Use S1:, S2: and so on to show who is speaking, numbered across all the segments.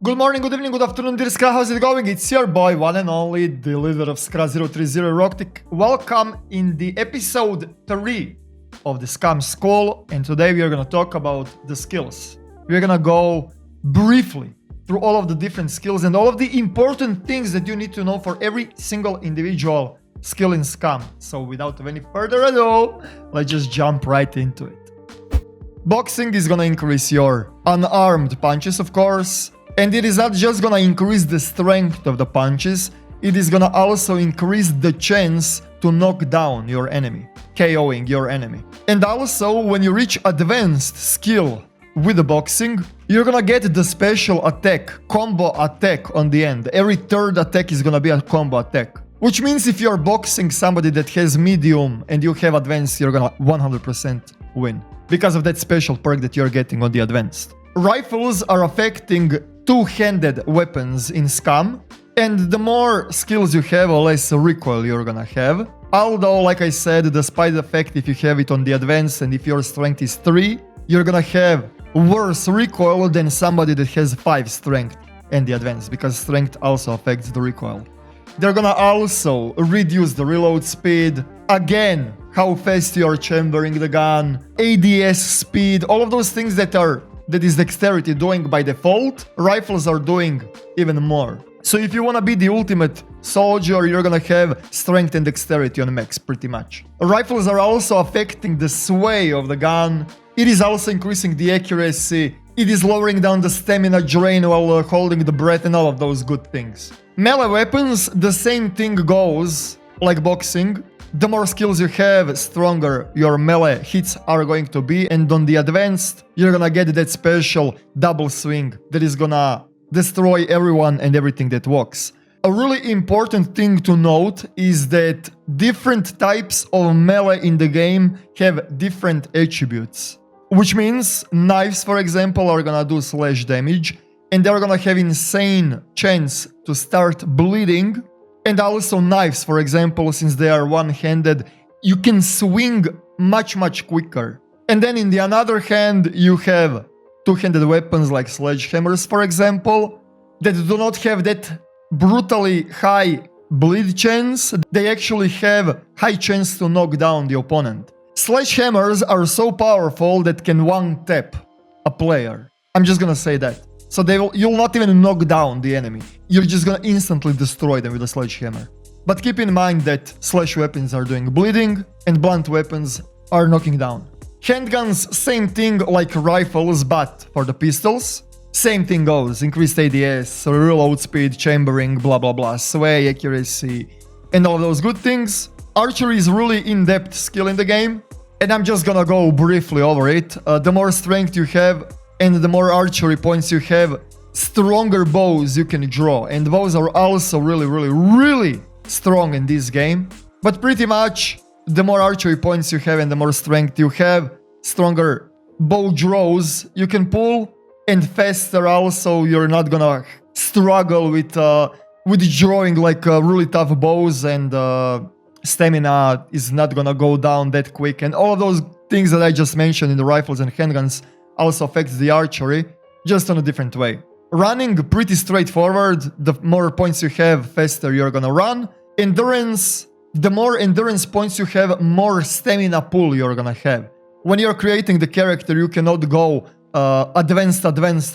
S1: Good morning, good evening, good afternoon, dear Skra. How's it going? It's your boy, one and only, the leader of Skra030, Eroktic. Welcome in the episode 3 of the SCUM school, and today we are going to talk about the skills. We're going to go briefly through all of the different skills and all of the important things that you need to know for every single individual skill in SCUM. So without any further ado, let's just jump right into it. Boxing is going to increase your unarmed punches, of course. And it is not just gonna increase the strength of the punches, it is gonna also increase the chance to knock down your enemy, KOing your enemy. And also, when you reach advanced skill with the boxing, you're gonna get the special attack, combo attack on the end. Every third attack is gonna be a combo attack. Which means if you're boxing somebody that has medium and you have advanced, you're gonna 100% win. Because of that special perk that you're getting on the advanced. Rifles are affecting two-handed weapons in SCUM, and the more skills you have, the less recoil you're gonna have. Although, like I said, despite the fact if you have it on the advanced and if your strength is 3, you're gonna have worse recoil than somebody that has 5 strength and the advanced, because strength also affects the recoil. They're gonna also reduce the reload speed, again, how fast you're chambering the gun, ADS speed, all of those things that is dexterity doing by default, rifles are doing even more. So if you wanna be the ultimate soldier, you're gonna have strength and dexterity on max, pretty much. Rifles are also affecting the sway of the gun. It is also increasing the accuracy. It is lowering down the stamina drain while holding the breath and all of those good things. Melee weapons, the same thing goes, like boxing. The more skills you have, stronger your melee hits are going to be, and on the advanced, you're gonna get that special double swing that is gonna destroy everyone and everything that walks. A really important thing to note is that different types of melee in the game have different attributes. Which means knives, for example, are gonna do slash damage, and they're gonna have insane chance to start bleeding. And also knives, for example, since they are one-handed, you can swing much quicker. And then in the other hand, you have two-handed weapons like sledgehammers, for example, that do not have that brutally high bleed chance. They actually have high chance to knock down the opponent. Sledgehammers are so powerful that can one-tap a player. I'm just gonna say that. So you'll not even knock down the enemy. You're just gonna instantly destroy them with a sledgehammer. But keep in mind that slash weapons are doing bleeding and blunt weapons are knocking down. Handguns, same thing like rifles, but for the pistols, same thing goes. Increased ADS, reload speed, chambering, blah blah blah, sway, accuracy, and all those good things. Archery is really in-depth skill in the game, and I'm just gonna go briefly over it. The more strength you have, and the more archery points you have, stronger bows you can draw. And bows are also really strong in this game. But pretty much, the more archery points you have and the more strength you have, stronger bow draws you can pull. And faster also, you're not gonna struggle with drawing like really tough bows, and stamina is not gonna go down that quick. And all of those things that I just mentioned in the rifles and handguns also affects the archery, just on a different way. Running, pretty straightforward. The more points you have, faster you're gonna run. Endurance, the more endurance points you have, more stamina pool you're gonna have. When you're creating the character, you cannot go advanced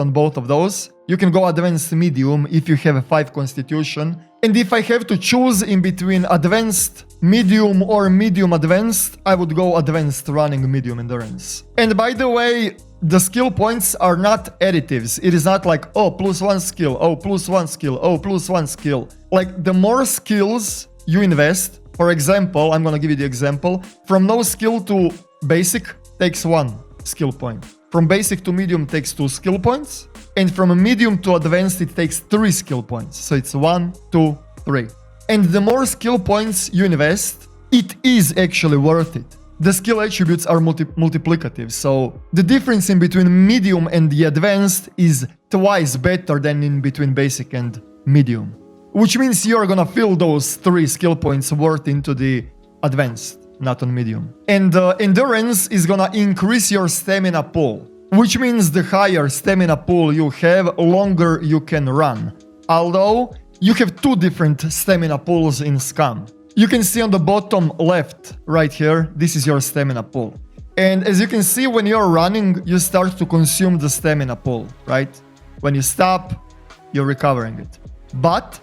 S1: on both of those. You can go advanced medium if you have a 5 constitution. And if I have to choose in between advanced medium or medium advanced, I would go advanced running medium endurance. And by the way, the skill points are not additives. It is not like, oh, +1 skill, oh, +1 skill, oh, +1 skill. Like, the more skills you invest, for example, I'm gonna give you the example, from no skill to basic takes 1 skill point. From basic to medium takes 2 skill points. And from medium to advanced, it takes 3 skill points. So it's 1, 2, 3. And the more skill points you invest, it is actually worth it. The skill attributes are multiplicative, so the difference in between medium and the advanced is twice better than in between basic and medium. Which means you're gonna fill those 3 skill points worth into the advanced, not on medium. And endurance is gonna increase your stamina pool. which means the higher stamina pool you have, longer you can run. Although, you have two different stamina pools in SCUM. You can see on the bottom left, right here, this is your stamina pool. And as you can see, when you're running, you start to consume the stamina pool, right? When you stop, you're recovering it. But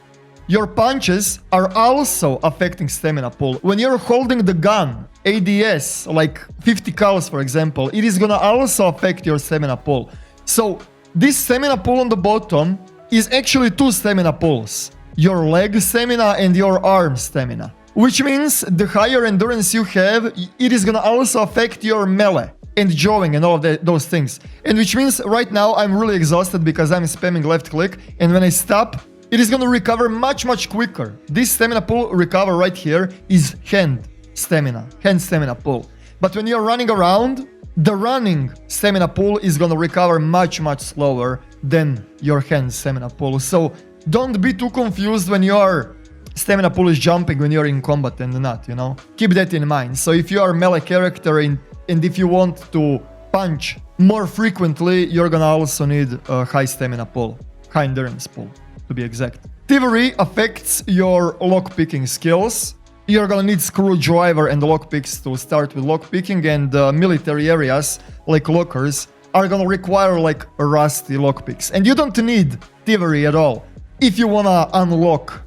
S1: your punches are also affecting stamina pool. When you're holding the gun, ADS, like 50 cals for example, it is gonna also affect your stamina pool. So this stamina pool on the bottom is actually two stamina pools. Your leg stamina and your arm stamina. Which means the higher endurance you have, it is gonna also affect your melee and drawing and all of those things. And which means right now I'm really exhausted because I'm spamming left click, and when I stop, it is gonna recover much quicker. This stamina pool recover right here is hand stamina pool. But when you're running around, the running stamina pool is gonna recover much slower than your hand stamina pool. So don't be too confused when your stamina pool is jumping when you're in combat and not, you know? Keep that in mind. So if you are a melee character and if you want to punch more frequently, you're gonna also need a high stamina pool, high endurance pool, to be exact. Thievery affects your lockpicking skills. You're gonna need screwdriver and lockpicks to start with lockpicking, and military areas like lockers are gonna require like rusty lockpicks. And you don't need thievery at all if you wanna unlock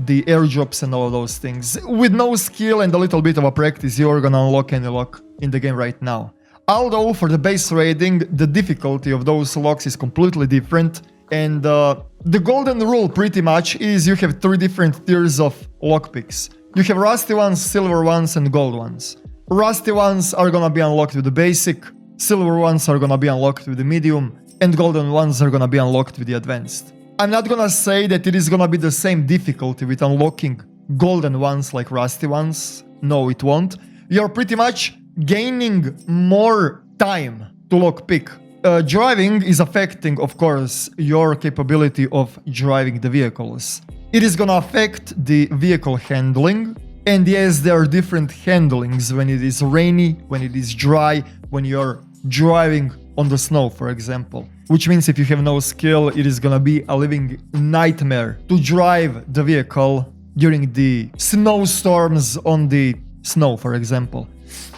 S1: the airdrops and all of those things. With no skill and a little bit of a practice, you're gonna unlock any lock in the game right now. Although for the base raiding, the difficulty of those locks is completely different, and the golden rule pretty much is you have three different tiers of lockpicks. You have rusty ones, silver ones, and gold ones. Rusty ones are gonna be unlocked with the basic, silver ones are gonna be unlocked with the medium, and golden ones are gonna be unlocked with the advanced. I'm not gonna say that it is gonna be the same difficulty with unlocking golden ones like rusty ones. No, it won't. You're pretty much gaining more time to lockpick. Driving is affecting, of course, your capability of driving the vehicles. It is gonna affect the vehicle handling. And yes, there are different handlings when it is rainy, when it is dry, when you're driving on the snow, for example. Which means if you have no skill, it is gonna be a living nightmare to drive the vehicle during the snowstorms on the snow, for example.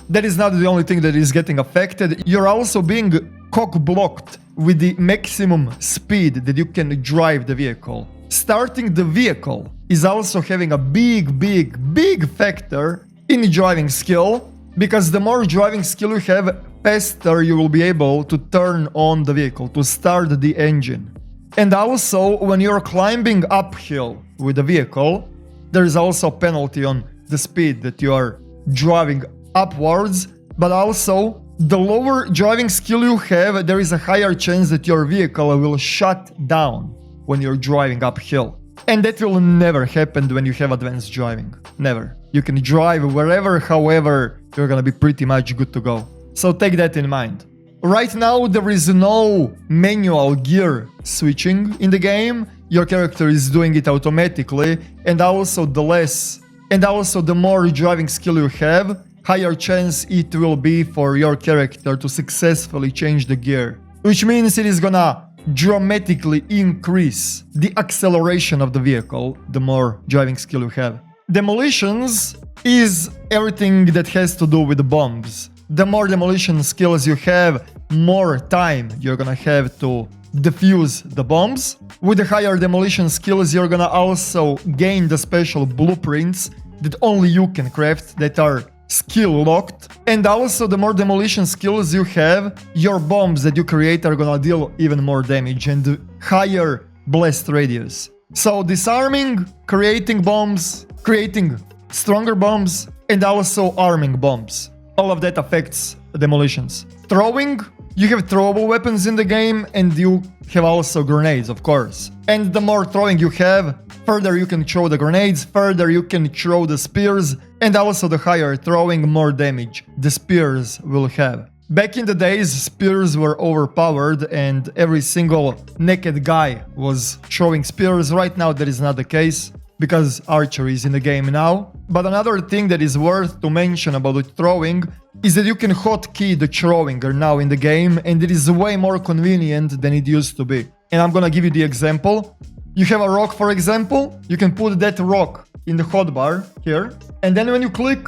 S1: That is not the only thing that is getting affected. You're also being cock-blocked with the maximum speed that you can drive the vehicle. Starting the vehicle is also having a big factor in driving skill, because the more driving skill you have, faster you will be able to turn on the vehicle, to start the engine. And also, when you're climbing uphill with the vehicle, there is also a penalty on the speed that you are driving upwards, but also, the lower driving skill you have, there is a higher chance that your vehicle will shut down when you're driving uphill. And that will never happen when you have advanced driving. Never. You can drive wherever, however, you're gonna be pretty much good to go. So take that in mind. Right now, there is no manual gear switching in the game. Your character is doing it automatically, and also the more driving skill you have, higher chance it will be for your character to successfully change the gear. Which means it is gonna dramatically increase the acceleration of the vehicle the more driving skill you have. Demolitions is everything that has to do with the bombs. The more demolition skills you have, more time you're gonna have to defuse the bombs. With the higher demolition skills, you're gonna also gain the special blueprints that only you can craft, that are skill locked. And also, the more demolition skills you have, your bombs that you create are gonna deal even more damage and higher blast radius. So disarming, creating bombs, creating stronger bombs, and also arming bombs. All of that affects demolitions. Throwing, you have throwable weapons in the game, and you have also grenades, of course. And the more throwing you have, further you can throw the grenades, further you can throw the spears, and also the higher throwing, more damage the spears will have. Back in the days, spears were overpowered and every single naked guy was throwing spears. Right now that is not the case, because archery is in the game now. But another thing that is worth to mention about the throwing, is that you can hotkey the throwing now in the game, and it is way more convenient than it used to be. And I'm gonna give you the example. You have a rock, for example, you can put that rock in the hotbar here, and then when you click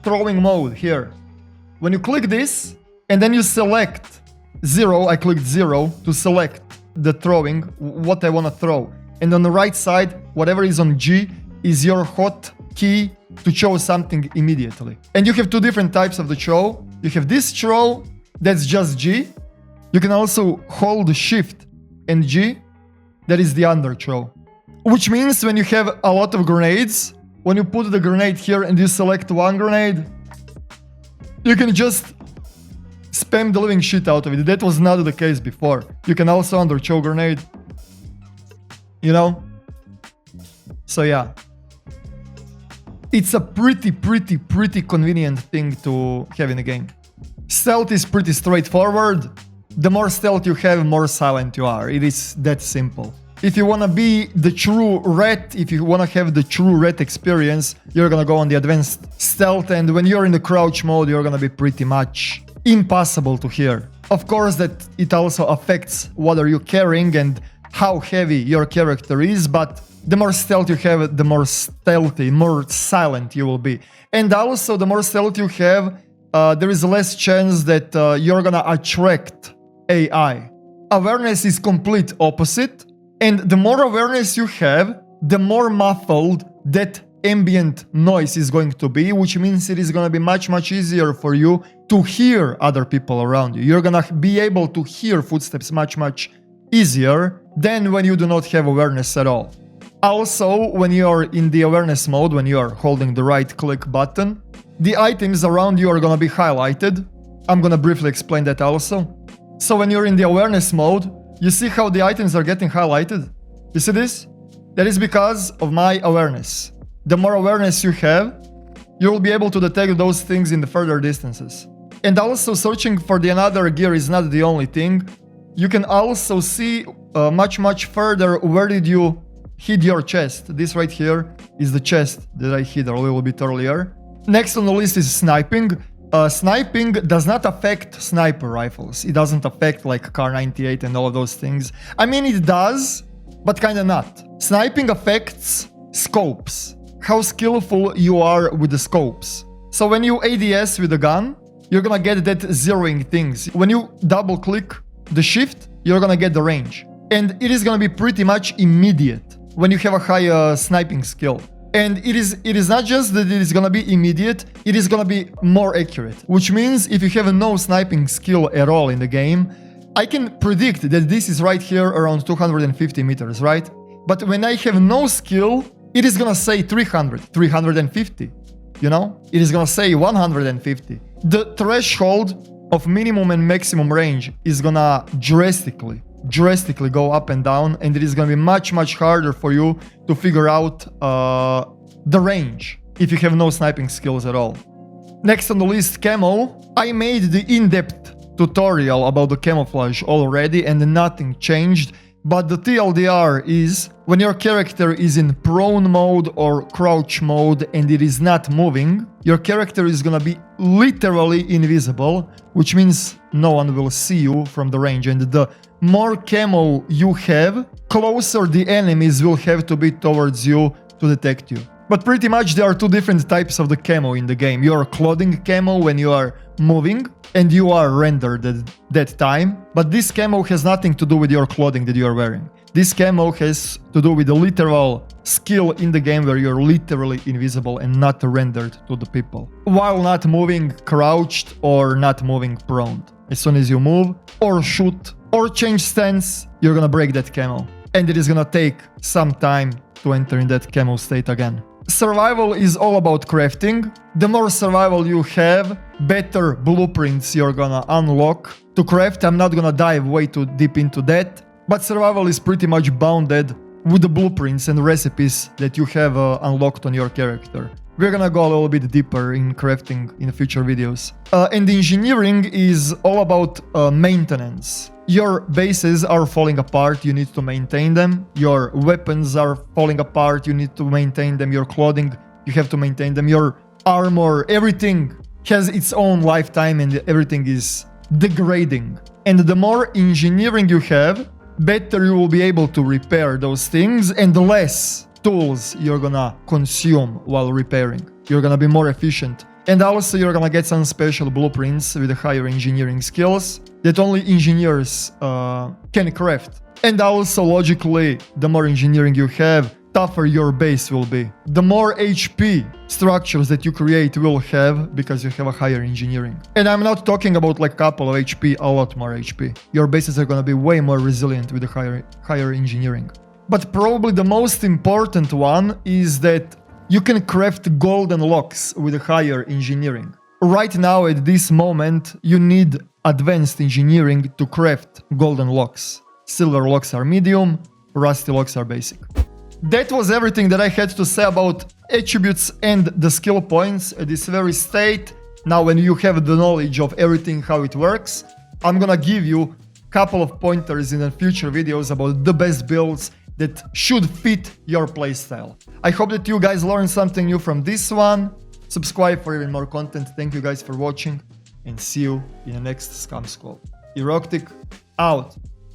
S1: throwing mode here, when you click this, and then you select 0, I clicked 0 to select the throwing, what I wanna throw. And on the right side, whatever is on G is your hotkey to throw something immediately. And you have two different types of the throw. You have this throw, that's just G. You can also hold Shift and G, that is the under throw. Which means when you have a lot of grenades, when you put the grenade here and you select one grenade, you can just spam the living shit out of it. That was not the case before. You can also under throw grenade. You know? So yeah. It's a pretty convenient thing to have in the game. Stealth is pretty straightforward. The more stealth you have, more silent you are. It is that simple. If you wanna be the true rat, if you wanna have the true rat experience, you're gonna go on the advanced stealth, and when you're in the crouch mode, you're gonna be pretty much impossible to hear. Of course that it also affects what are you carrying and how heavy your character is, but the more stealth you have, the more stealthy, more silent you will be. And also, the more stealth you have, there is less chance that you're gonna attract AI. Awareness is complete opposite, and the more awareness you have, the more muffled that ambient noise is going to be, which means it is gonna be much easier for you to hear other people around you. You're gonna be able to hear footsteps much easier than when you do not have awareness at all. Also, when you're in the awareness mode, when you're holding the right click button, the items around you are gonna be highlighted. I'm gonna briefly explain that also. So when you're in the awareness mode, you see how the items are getting highlighted? You see this? That is because of my awareness. The more awareness you have, you will be able to detect those things in the further distances. And also, searching for the another gear is not the only thing. You can also see much further where did you hit your chest. This right here is the chest that I hit a little bit earlier. Next on the list is sniping. Sniping does not affect sniper rifles. It doesn't affect like Kar 98 and all of those things. I mean, it does, but kinda not. Sniping affects scopes. How skillful you are with the scopes. So when you ADS with a gun, you're gonna get that zeroing things. When you double click the shift, you're gonna get the range. And it is gonna be pretty much immediate when you have a high sniping skill. And it is not just that it is gonna be immediate, it is gonna be more accurate. Which means if you have no sniping skill at all in the game, I can predict that this is right here around 250 meters, right? But when I have no skill, it is gonna say 300, 350, you know? It is gonna say 150. The threshold of minimum and maximum range is gonna drastically go up and down, and it is gonna be much harder for you to figure out the range if you have no sniping skills at all. Next on the list, camo. I made the in-depth tutorial about the camouflage already and nothing changed, but the TLDR is when your character is in prone mode or crouch mode and it is not moving, your character is gonna be literally invisible, which means no one will see you from the range, and the more camo you have, closer the enemies will have to be towards you to detect you. But pretty much there are two different types of the camo in the game. You are clothing camo when you are moving, and you are rendered at that time. But this camo has nothing to do with your clothing that you are wearing. This camo has to do with the literal skill in the game where you're literally invisible and not rendered to the people, while not moving crouched or not moving prone. As soon as you move or shoot or change stance, you're gonna break that camo. And it is gonna take some time to enter in that camo state again. Survival is all about crafting. The more survival you have, better blueprints you're gonna unlock to craft. I'm not gonna dive way too deep into that, but survival is pretty much bounded with the blueprints and recipes that you have unlocked on your character. We're gonna go a little bit deeper in crafting in future videos. And engineering is all about maintenance. Your bases are falling apart, you need to maintain them. Your weapons are falling apart, you need to maintain them. Your clothing, you have to maintain them. Your armor, everything has its own lifetime and everything is degrading. And the more engineering you have, better you will be able to repair those things and less tools you're gonna consume while repairing. You're gonna be more efficient. And also you're gonna get some special blueprints with higher engineering skills that only engineers can craft. And also logically, the more engineering you have, tougher your base will be. The more HP structures that you create will have because you have a higher engineering. And I'm not talking about like couple of HP, a lot more HP. Your bases are gonna be way more resilient with the higher engineering. But probably the most important one is that you can craft golden locks with higher engineering. Right now at this moment, you need advanced engineering to craft golden locks. Silver locks are medium, rusty locks are basic. That was everything that I had to say about attributes and the skill points at this very state. Now when you have the knowledge of everything, how it works, I'm gonna give you a couple of pointers in the future videos about the best builds that should fit your playstyle. I hope that you guys learned something new from this one. Subscribe for even more content. Thank you guys for watching and see you in the next SCUM School. Eroktic out.